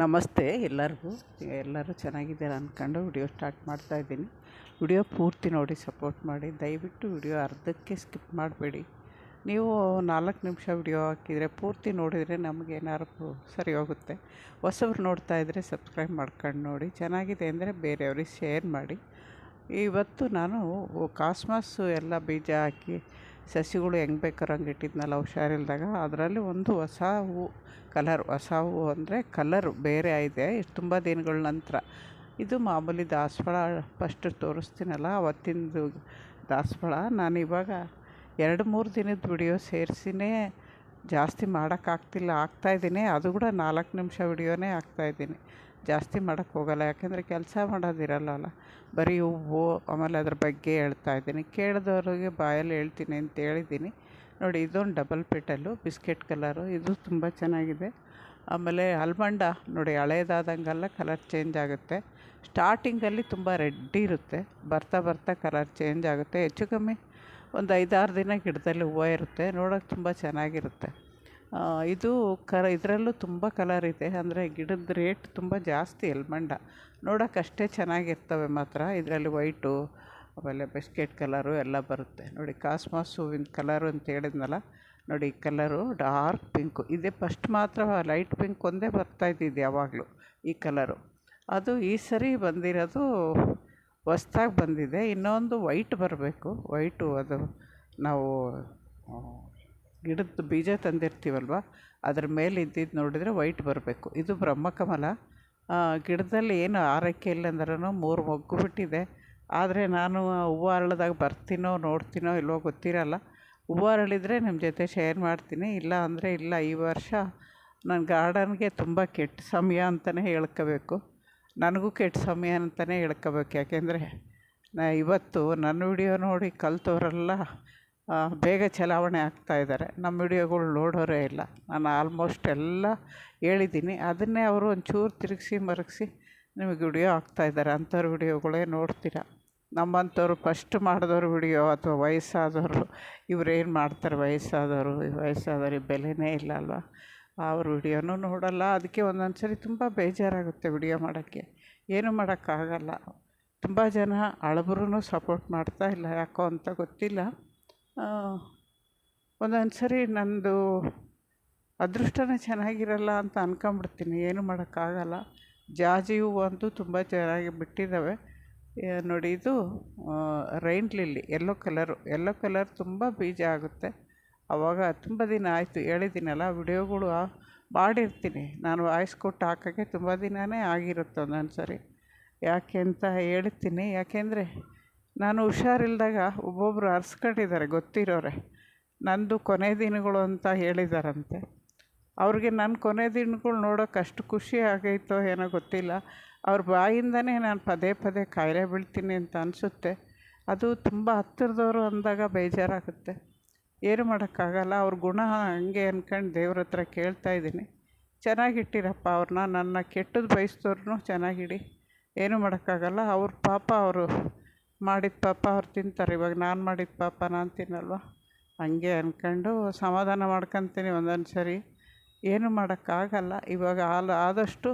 ನಮಸ್ತೆ ಎಲ್ಲರಿಗೂ. ಎಲ್ಲರೂ ಚೆನ್ನಾಗಿದ್ದೀರಾ ಅಂದ್ಕೊಂಡು ವಿಡಿಯೋ ಸ್ಟಾರ್ಟ್ ಮಾಡ್ತಾಯಿದ್ದೀನಿ. ವಿಡಿಯೋ ಪೂರ್ತಿ ನೋಡಿ ಸಪೋರ್ಟ್ ಮಾಡಿ. ದಯವಿಟ್ಟು ವಿಡಿಯೋ ಅರ್ಧಕ್ಕೆ ಸ್ಕಿಪ್ ಮಾಡಬೇಡಿ. ನೀವು 4 ನಿಮಿಷ ವಿಡಿಯೋ ಹಾಕಿದರೆ ಪೂರ್ತಿ ನೋಡಿದರೆ ನಮಗೇನಾದ್ರು ಸರಿ ಹೋಗುತ್ತೆ. ಹೊಸಬ್ರು ನೋಡ್ತಾಯಿದ್ರೆ ಸಬ್ಸ್ಕ್ರೈಬ್ ಮಾಡ್ಕೊಂಡು ನೋಡಿ. ಚೆನ್ನಾಗಿದೆ ಅಂದರೆ ಬೇರೆಯವ್ರಿಗೆ ಶೇರ್ ಮಾಡಿ. ಇವತ್ತು ನಾನು ಕಾಸ್ಮಾಸು ಎಲ್ಲ ಬೀಜ ಹಾಕಿ ಸಸಿಗಳು ಹೆಂಗೆ ಬೇಕಾದ್ರೆ ಹಂಗೆ ಇಟ್ಟಿದ್ನಲ್ಲ ಹುಷಾರಿಲ್ದಾಗ, ಅದರಲ್ಲಿ ಒಂದು ಹೊಸ ಹೂವು ಹೊಸ ಹೂವು ಅಂದರೆ ಕಲರು ಬೇರೆ ಇದೆ ತುಂಬ ದಿನಗಳ ನಂತರ. ಇದು ಮಾಮೂಲಿ ದಾಸವಾಳ ಫಸ್ಟ್ ತೋರಿಸ್ತೀನಲ್ಲ ಅವತ್ತಿಂದು ದಾಸವಾಳ. ನಾನು ಇವಾಗ 2-3 ದಿನದ ವಿಡಿಯೋ ಸೇರಿಸಿನೇ ಜಾಸ್ತಿ ಮಾಡೋಕ್ಕಾಗ್ತಿಲ್ಲ, ಆಗ್ತಾಯಿದ್ದೀನಿ. ಅದು ಕೂಡ 4 ನಿಮಿಷ ವಿಡಿಯೋನೇ ಹಾಕ್ತಾಯಿದ್ದೀನಿ, ಜಾಸ್ತಿ ಮಾಡೋಕ್ಕೆ ಹೋಗಲ್ಲ. ಯಾಕೆಂದರೆ ಕೆಲಸ ಮಾಡೋದಿರಲ್ಲ, ಬರೀ ಹೂವು ಆಮೇಲೆ ಅದ್ರ ಬಗ್ಗೆ ಹೇಳ್ತಾಯಿದ್ದೀನಿ. ಕೇಳಿದವ್ರಿಗೆ ಬಾಯಲ್ಲಿ ಹೇಳ್ತೀನಿ ಅಂತ ಹೇಳಿದ್ದೀನಿ. ನೋಡಿ, ಇದೊಂದು ಡಬಲ್ ಪೆಟಲ್ಲು ಬಿಸ್ಕೆಟ್ ಕಲರು, ಇದು ತುಂಬ ಚೆನ್ನಾಗಿದೆ. ಆಮೇಲೆ ಆಲ್ಮಂಡ ನೋಡಿ, ಹಳೇದಾದಂಗೆಲ್ಲ ಕಲರ್ ಚೇಂಜ್ ಆಗುತ್ತೆ. ಸ್ಟಾರ್ಟಿಂಗಲ್ಲಿ ತುಂಬ ರೆಡ್ ಇರುತ್ತೆ, ಬರ್ತಾ ಬರ್ತಾ ಕಲರ್ ಚೇಂಜ್ ಆಗುತ್ತೆ. ಹೆಚ್ಚು ಕಮ್ಮಿ ಒಂದು 5-6 ದಿನ ಗಿಡದಲ್ಲಿ ಹೂವು ಇರುತ್ತೆ, ನೋಡೋಕೆ ತುಂಬ ಚೆನ್ನಾಗಿರುತ್ತೆ. ಇದು ಇದರಲ್ಲೂ ತುಂಬ ಕಲರ್ ಇದೆ, ಅಂದರೆ ಗಿಡದ ರೇಟ್ ತುಂಬ ಜಾಸ್ತಿ. ಆಲ್ಮಂಡ ನೋಡೋಕೆ ಅಷ್ಟೇ ಚೆನ್ನಾಗಿರ್ತವೆ ಮಾತ್ರ. ಇದರಲ್ಲಿ ವೈಟು ಆಮೇಲೆ ಬಿಸ್ಕೆಟ್ ಕಲರು ಎಲ್ಲ ಬರುತ್ತೆ. ನೋಡಿ, ಕಾಸ್ಮಾಸ್ ಹೂವಿನ ಕಲರು ಅಂತ ಹೇಳಿದ್ನಲ್ಲ, ನೋಡಿ ಈ ಕಲರು ಡಾರ್ಕ್ ಪಿಂಕು ಇದೆ. ಫಸ್ಟ್ ಮಾತ್ರ ಲೈಟ್ ಪಿಂಕ್ ಒಂದೇ ಬರ್ತಾಯಿದ್ದಿದ್ದು ಯಾವಾಗಲೂ ಈ ಕಲರು. ಅದು ಈ ಸರಿ ಬಂದಿರೋದು ಹೊಸ್ದಾಗಿ ಬಂದಿದೆ. ಇನ್ನೊಂದು ವೈಟ್ ಬರಬೇಕು. ವೈಟು ಅದು ನಾವು ಗಿಡದ ಬೀಜ ತಂದಿರ್ತೀವಲ್ವ, ಅದ್ರ ಮೇಲೆ ಇದ್ದಿದ್ದು ನೋಡಿದರೆ ವೈಟ್ ಬರಬೇಕು. ಇದು ಬ್ರಹ್ಮಕಮಲ. ಗಿಡದಲ್ಲಿ ಏನು ಆರೈಕೆ ಇಲ್ಲ ಅಂದ್ರೂ 3 ಮೊಗ್ಗು ಬಿಟ್ಟಿದೆ. ಆದರೆ ನಾನು ಹೂವು ಅರಳಿದಾಗ ಬರ್ತೀನೋ ನೋಡ್ತೀನೋ ಇಲ್ವೋ ಗೊತ್ತಿರಲ್ಲ. ಹೂವು ಅರಳಿದರೆ ನಿಮ್ಮ ಜೊತೆ ಶೇರ್ ಮಾಡ್ತೀನಿ, ಇಲ್ಲ ಅಂದರೆ ಇಲ್ಲ. ಈ ವರ್ಷ ನನ್ನ ಗಾರ್ಡನ್ಗೆ ತುಂಬ ಕೆಟ್ಟ ಸಮಯ ಅಂತಲೇ ಹೇಳ್ಕೋಬೇಕು. ನನಗೂ ಕೆಟ್ಟ ಸಮಯ ಅಂತಲೇ ಹೇಳ್ಕೋಬೇಕು. ಯಾಕೆಂದರೆ ಇವತ್ತು ನನ್ನ ವಿಡಿಯೋ ನೋಡಿ ಕಲಿತವರೆಲ್ಲ ಬೇಗ ಚಲಾವಣೆ ಆಗ್ತಾಯಿದ್ದಾರೆ. ನಮ್ಮ ವಿಡಿಯೋಗಳು ನೋಡೋರೇ ಇಲ್ಲ. ನಾನು ಆಲ್ಮೋಸ್ಟ್ ಎಲ್ಲ ಹೇಳಿದ್ದೀನಿ, ಅದನ್ನೇ ಅವರು ಒಂಚೂರು ತಿರುಗಿಸಿ ಮರಗಿಸಿ ನಿಮಗೆ ವಿಡಿಯೋ ಹಾಕ್ತಾಯಿದ್ದಾರೆ. ಅಂಥವ್ರ ವಿಡಿಯೋಗಳೇ ನೋಡ್ತೀರ. ನಮ್ಮಂಥವ್ರು ಫಸ್ಟ್ ಮಾಡಿದವ್ರ ವಿಡಿಯೋ ಅಥವಾ ವಯಸ್ಸಾದವರು ಇವರೇನು ಮಾಡ್ತಾರೆ, ವಯಸ್ಸಾದವ್ರಿಗೆ ಬೆಲೆನೇ ಇಲ್ಲ ಅಲ್ವ, ಅವ್ರ ವಿಡಿಯೋನೂ ನೋಡಲ್ಲ. ಅದಕ್ಕೆ ಒಂದೊಂದು ಸರಿ ತುಂಬ ಬೇಜಾರಾಗುತ್ತೆ ವಿಡಿಯೋ ಮಾಡೋಕ್ಕೆ. ಏನೂ ಮಾಡೋಕ್ಕಾಗಲ್ಲ. ತುಂಬ ಜನ ಹಳಬ್ರೂ ಸಪೋರ್ಟ್ ಮಾಡ್ತಾಯಿಲ್ಲ, ಯಾಕೋ ಅಂತ ಗೊತ್ತಿಲ್ಲ. ಒಂದೊಂದು ಸರಿ ನನ್ನದು ಅದೃಷ್ಟನೇ ಚೆನ್ನಾಗಿರಲ್ಲ ಅಂತ ಅಂದ್ಕೊಂಬಿಡ್ತೀನಿ, ಏನೂ ಮಾಡೋಕ್ಕಾಗಲ್ಲ. ಜಾಜಿ ಹೂವು ಅಂತೂ ತುಂಬ ಚೆನ್ನಾಗಿ ಬಿಟ್ಟಿದ್ದಾವೆ. ನೋಡಿ, ಇದು ರೈನ್ ಲಿಲ್ಲಿ ಯೆಲ್ಲೋ ಕಲರ್ ತುಂಬ ಬೀಜ ಆಗುತ್ತೆ. ಆವಾಗ ತುಂಬ ದಿನ ಆಯಿತು, ಹೇಳಿದ್ದೀನಲ್ಲ ವಿಡಿಯೋಗಳು ಮಾಡಿರ್ತೀನಿ ನಾನು. ವಾಯ್ಸ್ ಕೊಟ್ಟು ಹಾಕೋಕ್ಕೆ ತುಂಬ ದಿನವೇ ಆಗಿರುತ್ತೆ ಒಂದೊಂದು ಸರಿ. ಯಾಕೆ ಅಂತ ಹೇಳ್ತೀನಿ. ಯಾಕೆಂದರೆ ನಾನು ಹುಷಾರಿಲ್ದಾಗ ಒಬ್ಬೊಬ್ಬರು ಅರ್ಸ್ಕೊಂಡಿದ್ದಾರೆ ಗೊತ್ತಿರೋರೆ, ನಂದು ಕೊನೆ ದಿನಗಳು ಅಂತ ಹೇಳಿದಾರಂತೆ. ಅವ್ರಿಗೆ ನನ್ನ ಕೊನೆ ದಿನಗಳು ನೋಡೋಕೆ ಅಷ್ಟು ಖುಷಿ ಆಗೈತೋ ಏನೋ ಗೊತ್ತಿಲ್ಲ. ಅವ್ರ ಬಾಯಿಂದನೇ ನಾನು ಪದೇ ಪದೇ ಕಾಯಿಲೆ ಬೀಳ್ತೀನಿ ಅಂತ ಅನಿಸುತ್ತೆ. ಅದು ತುಂಬ ಹತ್ತಿರದವರು ಅಂದಾಗ ಬೇಜಾರಾಗುತ್ತೆ. ಏನು ಮಾಡೋಕ್ಕಾಗಲ್ಲ. ಅವ್ರ ಗುಣ ಹಂಗೆ ಅಂದ್ಕೊಂಡು ದೇವ್ರ ಹತ್ರ ಕೇಳ್ತಾಯಿದ್ದೀನಿ, ಚೆನ್ನಾಗಿಟ್ಟಿರಪ್ಪ ಅವ್ರನ್ನ. ನನ್ನ ಕೆಟ್ಟದ್ದು ಬಯಸಿದವ್ರನ್ನೂ ಚೆನ್ನಾಗಿಡಿ, ಏನೂ ಮಾಡೋಕ್ಕಾಗಲ್ಲ. ಅವ್ರ ಪಾಪ ಅವರು ಮಾಡಿದ ಪಾಪ ಅವ್ರು ತಿಂತಾರೆ. ಇವಾಗ ನಾನು ಮಾಡಿದ ಪಾಪ ನಾನು ತಿನ್ನಲ್ವ, ಹಂಗೆ ಅಂದ್ಕೊಂಡು ಸಮಾಧಾನ ಮಾಡ್ಕೊತೀನಿ ಒಂದೊಂದು ಸರಿ. ಏನು ಮಾಡೋಕ್ಕಾಗಲ್ಲ. ಇವಾಗ ಆದಷ್ಟು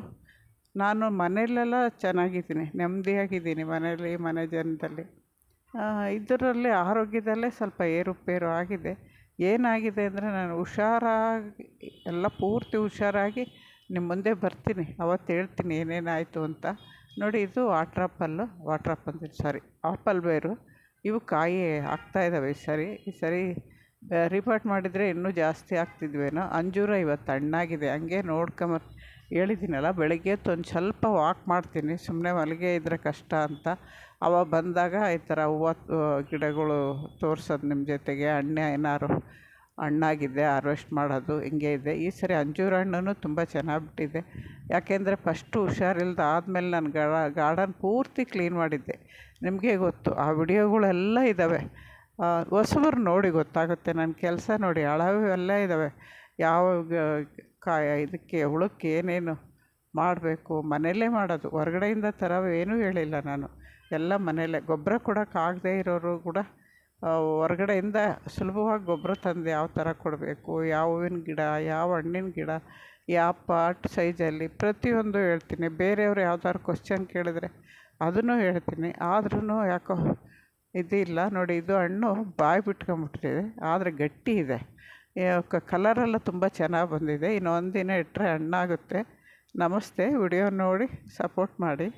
ನಾನು ಮನೆಯಲ್ಲೆಲ್ಲ ಚೆನ್ನಾಗಿದ್ದೀನಿ, ನೆಮ್ಮದಿಯಾಗಿದ್ದೀನಿ ಮನೆಯಲ್ಲಿ, ಮನೆ ಜನದಲ್ಲಿ. ಇದರಲ್ಲಿ ಆರೋಗ್ಯದಲ್ಲೇ ಸ್ವಲ್ಪ ಏರುಪೇರು ಆಗಿದೆ. ಏನಾಗಿದೆ ಅಂದರೆ ನಾನು ಹುಷಾರಾಗಿ ಎಲ್ಲ ಪೂರ್ತಿ ಹುಷಾರಾಗಿ ನಿಮ್ಮ ಮುಂದೆ ಬರ್ತೀನಿ, ಅವತ್ತು ಹೇಳ್ತೀನಿ ಏನೇನಾಯಿತು ಅಂತ. ನೋಡಿ, ಇದು ಆಪಲ್ ಬೇರು. ಇವು ಕಾಯಿ ಆಗ್ತಾಯಿದ್ದಾವೆ ಈ ಸರಿ ರಿಪೋರ್ಟ್ ಮಾಡಿದರೆ ಇನ್ನೂ ಜಾಸ್ತಿ ಆಗ್ತಿದ್ವೇನೋ. ಅಂಜೂರ ಇವತ್ತು ಹಣ್ಣಾಗಿದೆ, ಹಂಗೆ ಹೇಳಿದ್ದೀನಲ್ಲ, ಬೆಳಗ್ಗೆ ಒಂದು ಸ್ವಲ್ಪ ವಾಕ್ ಮಾಡ್ತೀನಿ, ಸುಮ್ಮನೆ ಮಲಗೆ ಇದ್ದರೆ ಕಷ್ಟ ಅಂತ. ಅವಾಗ ಬಂದಾಗ ಈ ಥರ ಹೂವು ಗಿಡಗಳು ತೋರಿಸೋದು ನಿಮ್ಮ ಜೊತೆಗೆ. ಏನಾದ್ರು ಹಣ್ಣಾಗಿದೆ ಹಾರ್ವೆಸ್ಟ್ ಮಾಡೋದು ಹಿಂಗೆ ಇದೆ. ಈ ಸರಿ ಅಂಜೂರ ಹಣ್ಣು ತುಂಬ ಚೆನ್ನಾಗಿ ಬಿಟ್ಟಿದೆ. ಯಾಕೆಂದರೆ ಫಸ್ಟು ಹುಷಾರಿಲ್ದ ಆದಮೇಲೆ ನಾನು ಗಾರ್ಡನ್ ಪೂರ್ತಿ ಕ್ಲೀನ್ ಮಾಡಿದ್ದೆ. ನಿಮಗೆ ಗೊತ್ತು, ಆ ವಿಡಿಯೋಗಳೆಲ್ಲ ಇದ್ದಾವೆ. ಹೊಸಬರು ನೋಡಿ ಗೊತ್ತಾಗುತ್ತೆ. ನನ್ನ ಕೆಲಸ ನೋಡಿ, ಎಲ್ಲ ಇದ್ದಾವೆ. ಯಾವ ಇದಕ್ಕೆ ಹುಳಕ್ಕೆ ಏನೇನು ಮಾಡಬೇಕು ಮನೆಯಲ್ಲೇ ಮಾಡೋದು, ಹೊರಗಡೆಯಿಂದ ಏನೂ ಹೇಳಿಲ್ಲ ನಾನು. ಎಲ್ಲ ಮನೆಯಲ್ಲೇ. ಗೊಬ್ಬರ ಕೊಡೋಕ್ಕಾಗದೇ ಇರೋರು ಕೂಡ ಹೊರಗಡೆಯಿಂದ ಸುಲಭವಾಗಿ ಗೊಬ್ಬರ ತಂದು ಯಾವ ಥರ ಕೊಡಬೇಕು, ಯಾವ ಹೂವಿನ ಗಿಡ, ಯಾವ ಹಣ್ಣಿನ ಗಿಡ ಯಾವ ಪಾರ್ಟ್ ಸೈಜಲ್ಲಿ ಪ್ರತಿಯೊಂದು ಹೇಳ್ತೀನಿ. ಬೇರೆಯವರು ಯಾವ್ದಾದ್ರು ಕ್ವಶ್ಚನ್ ಕೇಳಿದ್ರೆ ಅದನ್ನು ಹೇಳ್ತೀನಿ. ಆದ್ರೂ ಯಾಕೋ ಇದಿಲ್ಲ ನೋಡಿ, ಇದು ಹಣ್ಣು ಬಾಯಿ ಬಿಟ್ಕೊಂಬಿಟ್ಟಿದೆ, ಆದರೆ ಗಟ್ಟಿ ಇದೆ. ಕಲರೆಲ್ಲ ತುಂಬ ಚೆನ್ನಾಗಿ ಬಂದಿದೆ. ಇನ್ನು ಒಂದಿನ ಇಟ್ಟರೆ ಹಣ್ಣಾಗುತ್ತೆ. ನಮಸ್ತೆ. ವಿಡಿಯೋ ನೋಡಿ ಸಪೋರ್ಟ್ ಮಾಡಿ.